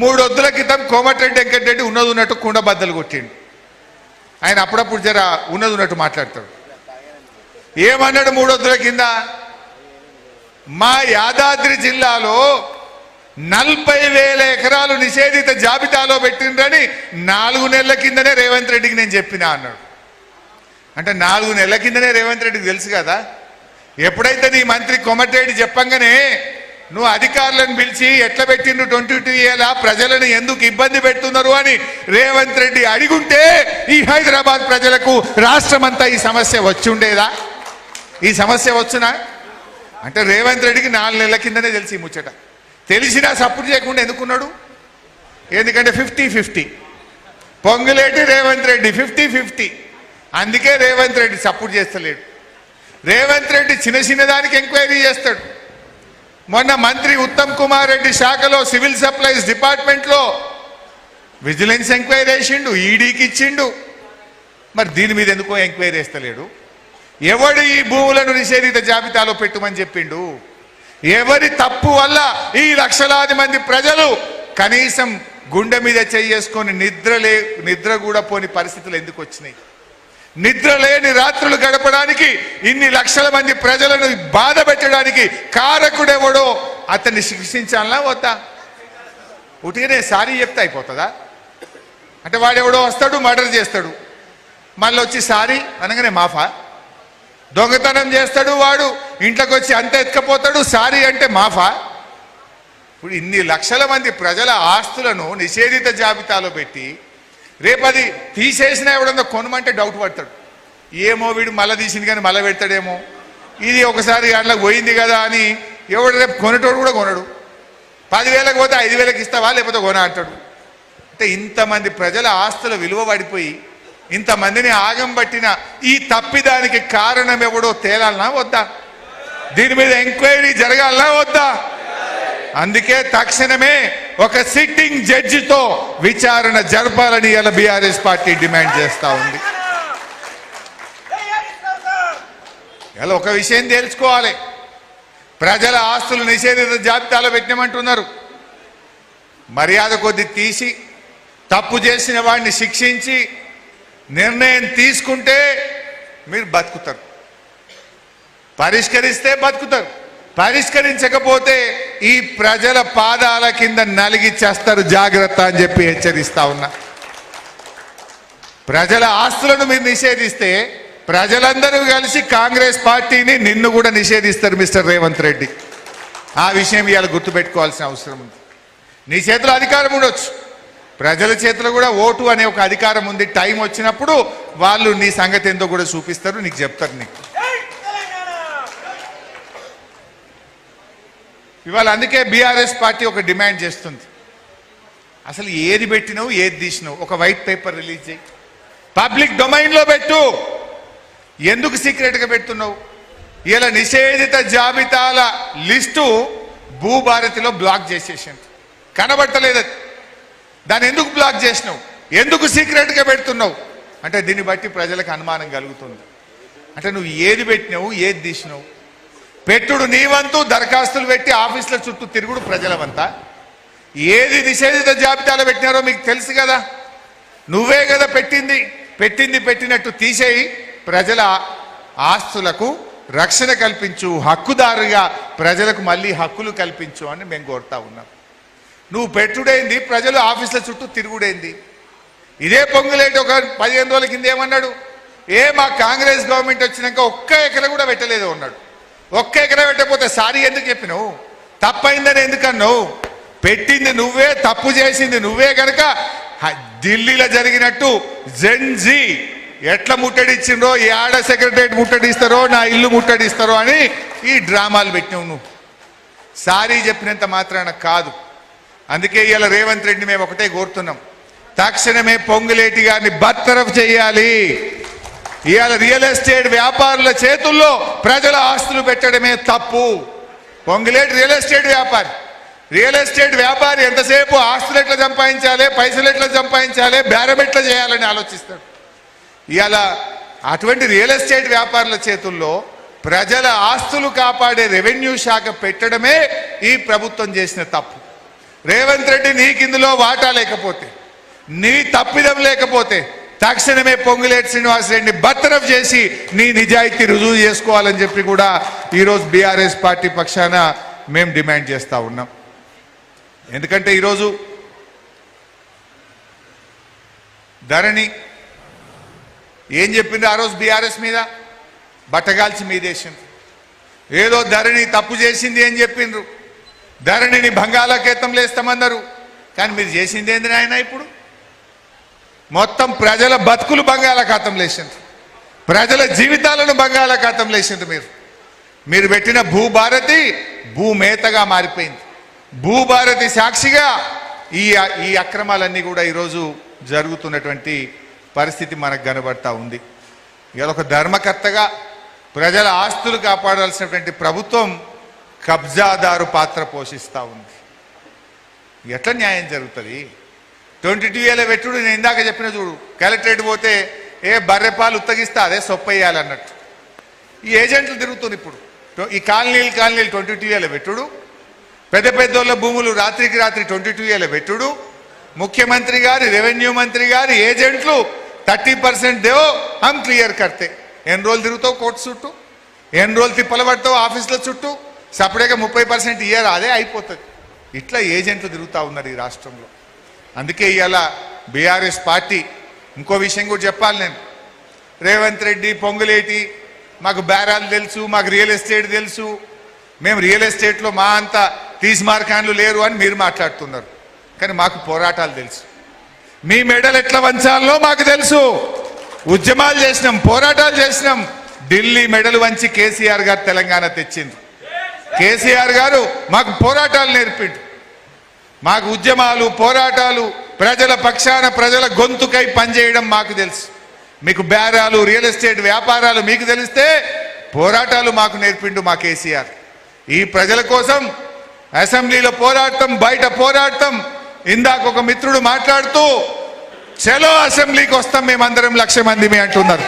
3 వద్దుల క్రితం కోమటిరెడ్డి వెంకటరెడ్డి ఉన్నట్టు కుండ బద్దలు కొట్టిండు. ఆయన అప్పుడప్పుడు జర ఉన్నట్టు మాట్లాడతాడు. ఏమన్నాడు 3 వద్దుల కింద? మా యాదాద్రి జిల్లాలో 40,000 ఎకరాలు నిషేధిత జాబితాలో పెట్టిండ్రని 4 నెలల కిందనే రేవంత్ రెడ్డికి నేను చెప్పినా అన్నాడు. అంటే 4 నెలల కిందనే రేవంత్ రెడ్డికి తెలుసు కదా. ఎప్పుడైతే నీ మంత్రి కోమటిరెడ్డి చెప్పంగానే నువ్వు అధికారులను పిలిచి ఎట్లా పెట్టిండ్రు 22 ఏళ్ళ ప్రజలను ఎందుకు ఇబ్బంది పెడుతున్నారు అని రేవంత్ రెడ్డి అడిగుంటే ఈ హైదరాబాద్ ప్రజలకు రాష్ట్రమంతా ఈ సమస్య వచ్చి ఉండేదా? ఈ సమస్య వచ్చునా? అంటే రేవంత్ రెడ్డికి 4 నెలల కిందనే తెలిసి ముచ్చట. తెలిసినా సపోర్ట్ చేయకుండా ఎందుకున్నాడు? ఎందుకంటే 50-50 పొంగులేటి రేవంత్ రెడ్డి 50-50. అందుకే రేవంత్ రెడ్డి సపోర్ట్ చేస్తలేడు. రేవంత్ రెడ్డి చిన్న దానికి ఎంక్వైరీ చేస్తాడు. మొన్న మంత్రి ఉత్తమ్ కుమార్ రెడ్డి శాఖలో సివిల్ సప్లైస్ డిపార్ట్మెంట్లో విజిలెన్స్ ఎంక్వైరీ వేసిండు, ఈడీకి ఇచ్చిండు. మరి దీని మీద ఎందుకో ఎంక్వైరీ వేస్తలేడు? ఎవడు ఈ భూములను నిషేధిత జాబితాలో పెట్టుమని చెప్పిండు? ఎవరి తప్పు వల్ల ఈ లక్షలాది మంది ప్రజలు కనీసం గుండె మీద చేసుకొని నిద్ర కూడా పోని పరిస్థితులు ఎందుకు వచ్చినాయి? నిద్ర లేని రాత్రులు గడపడానికి, ఇన్ని లక్షల మంది ప్రజలను బాధ పెట్టడానికి కారకుడెవడో అతన్ని శిక్షించాలనా వద్దా? ఉటిగానే సారీ చెప్తే అయిపోతుందా? అంటే వాడెవడో వస్తాడు, మర్డర్ చేస్తాడు, మళ్ళీ వచ్చి సారీ అనగానే మాఫా? దొంగతనం చేస్తాడు వాడు, ఇంట్లోకి వచ్చి అంత ఎత్తుకపోతాడు, సారీ అంటే మాఫా? ఇప్పుడు ఇన్ని లక్షల మంది ప్రజల ఆస్తులను నిషేధిత జాబితాలో పెట్టి రేపది తీసేసినా ఎవడన్నా కొనమంటే డౌట్ పడతాడు. ఏమో వీడు మళ్ళీ తీసింది కానీ మళ్ళీ పెడతాడేమో, ఇది ఒకసారి అట్లా పోయింది కదా అని ఎవడు రేపు కొనేటోడు కూడా కొనడు. 10,000కి పోతే 5,000కి ఇస్తావా లేకపోతే కొన అంటాడు. అంటే ఇంతమంది ప్రజల ఆస్తుల విలువ పడిపోయి ఇంతమందిని ఆగం పట్టిన ఈ తప్పిదానికి కారణం ఎవడో తేలాలనా వద్దా? దీని మీద ఎంక్వైరీ జరగాలనా వద్దా? అందుకే తక్షణమే ఒక సిట్టింగ్ జడ్జితో విచారణ జరపాలని ఇలా బీఆర్ఎస్ పార్టీ డిమాండ్ చేస్తా ఉంది. ఇలా ఒక విషయం తెలుసుకోవాలి, ప్రజల ఆస్తులు నిషేధిత జాబితాలో పెట్టినమంటున్నారు. మర్యాద కొద్ది తీసి తప్పు చేసిన వాడిని శిక్షించి నిర్ణయం తీసుకుంటే మీరు బతుకుతారు, పరిష్కరిస్తే బతుకుతారు. పరిష్కరించకపోతే ఈ ప్రజల పాదాల కింద నలిగి చేస్తారు, జాగ్రత్త అని చెప్పి హెచ్చరిస్తా ఉన్నా. ప్రజల ఆస్తులను మీరు నిషేధిస్తే ప్రజలందరూ కలిసి కాంగ్రెస్ పార్టీని నిన్ను కూడా నిషేధిస్తారు మిస్టర్ రేవంత్ రెడ్డి. ఆ విషయం ఇవాళ గుర్తుపెట్టుకోవాల్సిన అవసరం ఉంది. నీ చేతిలో అధికారం ఉండొచ్చు, ప్రజల చేతిలో కూడా ఓటు అనే ఒక అధికారం ఉంది. టైం వచ్చినప్పుడు వాళ్ళు నీ సంగతి ఏందో కూడా చూపిస్తారు, నీకు చెప్తారు. నీకు ఇవాళ అందుకే బీఆర్ఎస్ పార్టీ ఒక డిమాండ్ చేస్తుంది, అసలు ఏది పెట్టినావు ఏది తీసినావు ఒక వైట్ పేపర్ రిలీజ్ చేయి, పబ్లిక్ డొమైన్లో పెట్టు. ఎందుకు సీక్రెట్గా పెడుతున్నావు? ఇలా నిషేధిత జాబితాల లిస్టు భూభారతిలో బ్లాక్ చేసేసాను, కనబట్టలేదు. దాన్ని ఎందుకు బ్లాక్ చేసినావు? ఎందుకు సీక్రెట్గా పెడుతున్నావు? అంటే దీన్ని బట్టి ప్రజలకు అనుమానం కలుగుతుంది. అంటే నువ్వు ఏది పెట్టినావు ఏది తీసినావు? పెట్టుడు నీ వంతు, దరఖాస్తులు పెట్టి ఆఫీసుల చుట్టూ తిరుగుడు ప్రజల వంతా. ఏది నిషేధిత జాబితాలో పెట్టినారో మీకు తెలుసు కదా, నువ్వే కదా పెట్టినట్టు తీసేయి, ప్రజల ఆస్తులకు రక్షణ కల్పించు, హక్కుదారుగా ప్రజలకు మళ్ళీ హక్కులు కల్పించు అని మేము కోరుతా ఉన్నాం. నువ్వు పెట్టుడైంది, ప్రజలు ఆఫీసుల చుట్టూ తిరుగుడైంది. ఇదే పొంగులేటి ఒక 15 రోజుల కింద ఏమన్నాడు? మా కాంగ్రెస్ గవర్నమెంట్ వచ్చినాక ఒక్క ఎకరా కూడా పెట్టలేదు అన్నాడు. ఒక్క ఎకరా పెట్టకపోతే సారీ ఎందుకు చెప్పినావు? తప్పైందని ఎందుకన్నావు? పెట్టింది నువ్వే, తప్పు చేసింది నువ్వే కనుక ఢిల్లీలో జరిగినట్టు జెన్జీ ఎట్లా ముట్టడిచ్చిండ్రో, ఏడ సెక్రటరేట్ ముట్టడిస్తారో, నా ఇల్లు ముట్టడిస్తారో అని ఈ డ్రామాలు పెట్టినావు నువ్వు. సారీ చెప్పినంత మాత్రాన కాదు. అందుకే ఇవాళ రేవంత్ రెడ్డి మేము ఒకటే కోరుతున్నాం, తక్షణమే పొంగులేటి గారిని బర్తరఫ్ చేయాలి. ఇవాళ రియల్ ఎస్టేట్ వ్యాపారుల చేతుల్లో ప్రజల ఆస్తులు పెట్టడమే తప్పు. పొంగులేటి రియల్ ఎస్టేట్ వ్యాపారి ఎంతసేపు ఆస్తులు ఎట్లా సంపాదించాలి, పైసలు ఎట్లా సంపాదించాలి, బేరం ఎట్లా చేయాలని ఆలోచిస్తాడు. ఇవాళ అటువంటి రియల్ ఎస్టేట్ వ్యాపారుల చేతుల్లో ప్రజల ఆస్తులు కాపాడే రెవెన్యూ శాఖ పెట్టడమే ఈ ప్రభుత్వం చేసిన తప్పు. రేవంత్ రెడ్డి నీకు ఇందులో వాటా లేకపోతే, నీ తప్పిదం లేకపోతే తక్షణమే పొంగులేటి శ్రీనివాసరెడ్డిని బర్తరఫ్ చేసి నీ నిజాయితీ రుజువు చేసుకోవాలని చెప్పి కూడా ఈరోజు బీఆర్ఎస్ పార్టీ పక్షాన మేము డిమాండ్ చేస్తూ ఉన్నాం. ఎందుకంటే ఈరోజు ధరణి ఏం చెప్పింది ఆ రోజు బీఆర్ఎస్ మీద బట్టగాల్చి మీదేసింది. ఏదో ధరణి తప్పు చేసింది ఏం చెప్పిండ్రు, ధరణిని బంగాళాఖాతంలో వేస్తామన్నారు. కానీ మీరు చేసింది ఏంది నాయన? ఇప్పుడు మొత్తం ప్రజల బతుకులు బంగాళాఖాతంలో వేసిండ్రు, ప్రజల జీవితాలను బంగాళాఖాతంలో వేసిండ్రు. మీరు పెట్టిన భూభారతి భూమేతగా మారిపోయింది. భూభారతి సాక్షిగా ఈ అక్రమాలన్నీ కూడా ఈరోజు జరుగుతున్నటువంటి పరిస్థితి మనకు కనబడతా ఉంది. ఇలా ఒక ధర్మకర్తగా ప్రజల ఆస్తులు కాపాడాల్సినటువంటి ప్రభుత్వం కబ్జాదారు పాత్ర పోషిస్తూ ఉంది. ఎట్లా న్యాయం జరుగుతుంది? 22 ఏళ్ళ పెట్టుడు నేను ఇందాక చెప్పిన చూడు, కలెక్టరేట్ పోతే బర్రెపాలు ఉత్తగిస్తే అదే సొప్పయ్యాలన్నట్టు ఈ ఏజెంట్లు తిరుగుతుంది. ఇప్పుడు ఈ కాలనీలు 22 ఏళ్ళ పెట్టుడు, పెద్ద పెద్దోళ్ళ భూములు రాత్రికి రాత్రి 22 ఏళ్ళ పెట్టుడు, ముఖ్యమంత్రి గారు రెవెన్యూ మంత్రి గారు ఏజెంట్లు 30% దేవో హమ్ క్లియర్ కర్తే. ఎన్ని రోజులు తిరుగుతావు కోర్టు చుట్టూ, ఎన్ని రోజులు తిప్పలు పడతావు ఆఫీసుల చుట్టూ, సపరేట్గా 30% ఇయర్ అదే అయిపోతుంది. ఇట్లా ఏజెంట్లు తిరుగుతూ ఉన్నారు ఈ రాష్ట్రంలో. అందుకే ఇవాళ బీఆర్ఎస్ పార్టీ ఇంకో విషయం కూడా చెప్పాలి. నేను రేవంత్ రెడ్డి పొంగులేటి మాకు బేరాలు తెలుసు, మాకు రియల్ ఎస్టేట్ తెలుసు, మేము రియల్ ఎస్టేట్లో మా అంత తీసిమార్కాన్లు లేరు అని మీరు మాట్లాడుతున్నారు. కానీ మాకు పోరాటాలు తెలుసు, మీ మెడలు ఎట్లా వంచాలో మాకు తెలుసు. ఉద్యమాలు చేసినాం, పోరాటాలు చేసినాం. ఢిల్లీ మెడలు వంచి కేసీఆర్ గారు తెలంగాణ తెచ్చింది. కేసీఆర్ గారు మాకు పోరాటాలు నేర్పిండు. మాకు ఉద్యమాలు పోరాటాలు ప్రజల పక్షాన ప్రజల గొంతుకై పనిచేయడం మాకు తెలుసు. మీకు బేరాలు రియల్ ఎస్టేట్ వ్యాపారాలు మీకు తెలిస్తే పోరాటాలు మాకు నేర్పిండు మా కేసీఆర్. ఈ ప్రజల కోసం అసెంబ్లీలో పోరాటం, బయట పోరాటం. ఇందాక ఒక మిత్రుడు మాట్లాడుతూ చలో అసెంబ్లీకి వస్తాం మేమందరం 1,00,000 మంది అంటున్నారు.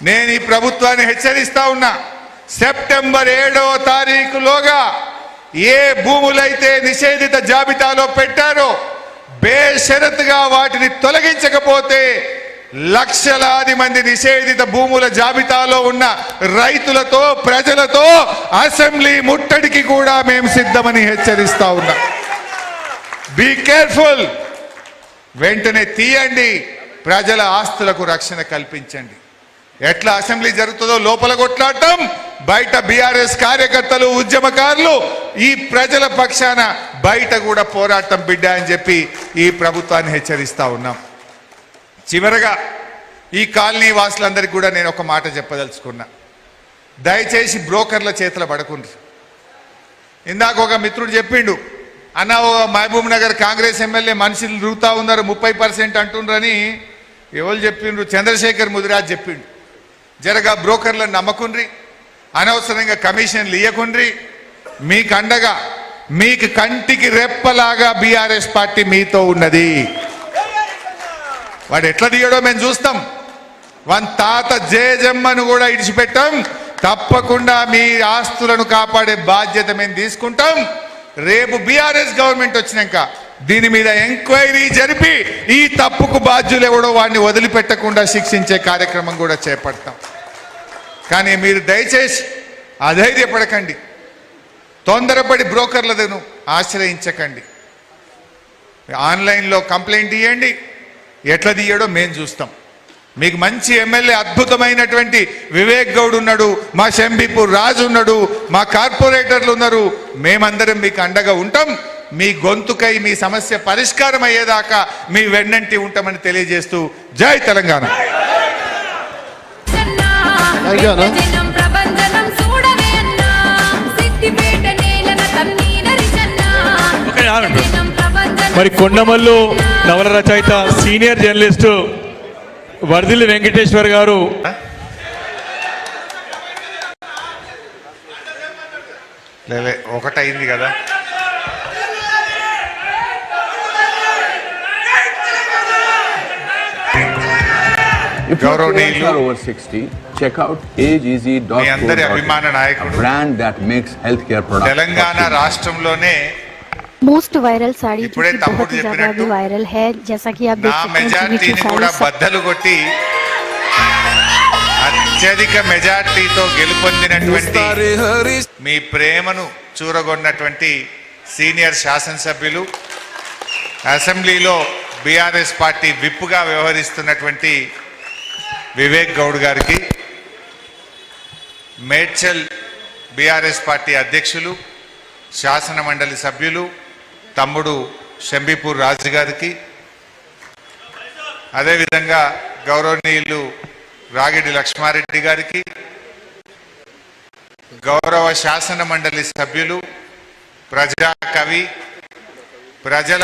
నేను ఈ ప్రభుత్వాన్ని హెచ్చరిస్తా ఉన్నా, సెప్టెంబర్ 7వ తారీఖులోగా ఏ భూములైతే నిషేధిత జాబితాలో పెట్టారో బేషరతుగా వాటిని తొలగించకపోతే లక్షలాది మంది నిషేధిత భూముల జాబితాలో ఉన్న రైతులతో ప్రజలతో అసెంబ్లీ ముట్టడికి కూడా మేము సిద్ధమని హెచ్చరిస్తా ఉన్నా. Be careful. వెంటనే తీయండి, ప్రజల ఆస్తులకు రక్షణ కల్పించండి. ఎట్లా అసెంబ్లీ జరుగుతుందో లోపల కొట్లాడటం, బయట బీఆర్ఎస్ కార్యకర్తలు ఉద్యమకారులు ఈ ప్రజల పక్షాన బయట కూడా పోరాటం బిడ్డ అని చెప్పి ఈ ప్రభుత్వాన్ని హెచ్చరిస్తా ఉన్నాం. చివరగా ఈ కాలనీ వాసులందరికీ కూడా నేను ఒక మాట చెప్పదలుచుకున్నా. దయచేసి బ్రోకర్ల చేతుల పడకుండ్రు. ఇందాక ఒక మిత్రుడు చెప్పిండు, అన్న మహబూబ్ నగర్ కాంగ్రెస్ ఎమ్మెల్యే మనుషులు తిరుగుతూ ఉన్నారు 30% అంటుండ్రని. ఎవరు చెప్పిండ్రు? చంద్రశేఖర్ ముదిరాజ్ చెప్పిండు. జరగా బ్రోకర్లను నమ్మకుండ్రి, అనవసరంగా కమిషన్లు ఇయ్యకుండ్రి. మీకు అండగా, మీకు కంటికి రెప్పలాగా బీఆర్ఎస్ పార్టీ మీతో ఉన్నది. వాడు ఎట్లా దిగడో మేము చూస్తాం. వన్ తాత జేజమ్మను కూడా ఇడిచిపెట్టాం. తప్పకుండా మీ ఆస్తులను కాపాడే బాధ్యత మేము తీసుకుంటాం. రేపు బీఆర్ఎస్ గవర్నమెంట్ వచ్చినాక దీని మీద ఎంక్వైరీ జరిపి ఈ తప్పుకు బాధ్యులు ఎవడో వాడిని వదిలిపెట్టకుండా శిక్షించే కార్యక్రమం కూడా చేపడతాం. కానీ మీరు దయచేసి అధైర్యపడకండి, తొందరపడి బ్రోకర్లను ఆశ్రయించకండి. ఆన్లైన్లో కంప్లైంట్ ఇవ్వండి, ఎట్లా తీయడో మేము చూస్తాం. మీకు మంచి ఎమ్మెల్యే అద్భుతమైనటువంటి వివేక్ గౌడ్ ఉన్నాడు, మా శంబీపూర్ రాజు ఉన్నాడు, మా కార్పొరేటర్లు ఉన్నారు. మేమందరం మీకు అండగా ఉంటాం. మీ గొంతుకై మీ సమస్య పరిష్కారం అయ్యేదాకా మీ వెన్నంటి ఉంటామని తెలియజేస్తూ జై తెలంగాణ. మరి కొండమల్లు నవల రచయిత సీనియర్ జర్నలిస్టు వర్ధిల్లి వెంకటేశ్వర్ గారు ఒకటైంది కదా. గౌరవనీయులు over 60, check out ageeasy.co.in, అందరి అభిమాన నాయకుడు, brand that makes healthcare products. Telangana రాష్ట్రంలోనే मोस्ट वायरल साड़ी जो इప్పుడే कि తమ్ముడు बहुत ही ज्यादा చెప్పినట్టు अभी वायरल है, जैसा कि आप देख నా सकते हैं మెజార్టీని GV2 కూడా साड़ी బద్దలు కొట్టి అత్యధిక మెజార్టీతో గెలుపొందినటువంటి మీ ప్రేమను చూరగొన్నటువంటి సీనియర్ శాసనసభ్యులు, అసెంబ్లీలో బీఆర్ఎస్ పార్టీ విప్పుగా వ్యవహరిస్తున్నటువంటి వివేక్ గౌడ్ గారికి, మేడ్చల్ బీఆర్ఎస్ పార్టీ అధ్యక్షులు, శాసన మండలి సభ్యులు తమ్ముడు షంబీపూర్ రాజు గారికి, అదేవిధంగా గౌరవనీయులు రాగిడి లక్ష్మారెడ్డి గారికి, గౌరవ శాసన మండలి సభ్యులు, ప్రజా కవి, ప్రజల